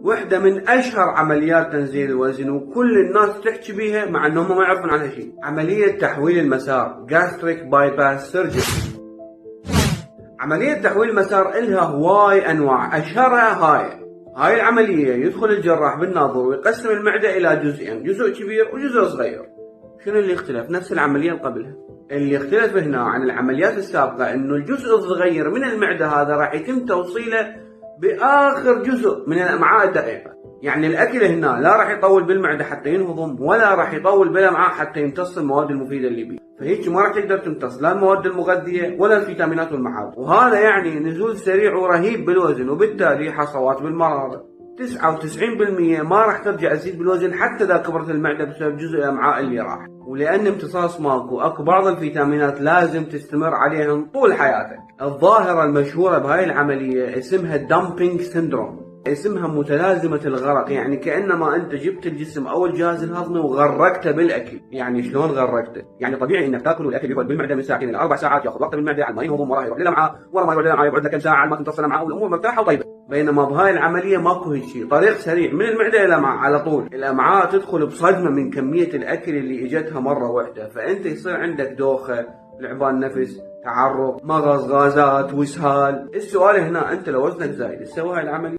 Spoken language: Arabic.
واحدة من أشهر عمليات تنزيل الوزن وكل الناس تحكي بيها مع أنهم ما يعرفون عنها شيء. عملية تحويل المسار Gastric Bypass Surgery. عملية تحويل المسار إلها هواي أنواع، أشهرها هاي العملية يدخل الجراح بالناظور ويقسم المعدة إلى جزئين، جزء كبير وجزء صغير. شنو اللي اختلف؟ نفس العملية اللي قبلها. اللي اختلف هنا عن العمليات السابقة إنه الجزء الصغير من المعدة هذا راح يتم توصيله بآخر جزء من الأمعاء الدقيقة. يعني الأكل هنا لا راح يطول بالمعدة حتى ينهضم، ولا راح يطول بالأمعاء حتى يمتص المواد المفيدة اللي بيه، فهيك ما راح تقدر تمتص لا المواد المغذية ولا الفيتامينات والمعادن، وهذا يعني نزول سريع ورهيب بالوزن، وبالتالي حصوات بالمرارة. 99% ما راح ترجع تزيد بالوزن حتى اذا كبرت المعدة بسبب جزء الأمعاء اللي راح، ولأن امتصاص ماكو اكو بعض الفيتامينات لازم تستمر عليهم طول حياتك. الظاهرة المشهورة بهاي العملية اسمها dumping syndrome، اسمها متلازمة الغرق، يعني كأنما أنت جبت الجسم أو الجهاز الهضمي وغرقته بالأكل. يعني شلون غرقته؟ يعني طبيعي إنك تاكل والأكل يقعد بالمعدة من ساعتين إلى 4 ساعات، ياخذ وقت بالمعدة على ما ينهضم، وراه يروح للأمعاء، ورا ما يروح للأمعاء يقعد له كم ساعة على ما تمتص الأمعاء والأمور مرتاحة وطيبة. بينما بهاي العملية ماكو هيك شيء، طريق سريع من المعدة إلى الأمعاء على طول. الأمعاء تدخل بصدمة من كمية الأكل اللي إجتها مرة واحدة، فأنت يصير عندك دوخة، لعبان نفس، تعرق، مغص، غازات، واسهال. السؤال هنا، أنت لو وزنك زايد تسوي هاي العملية؟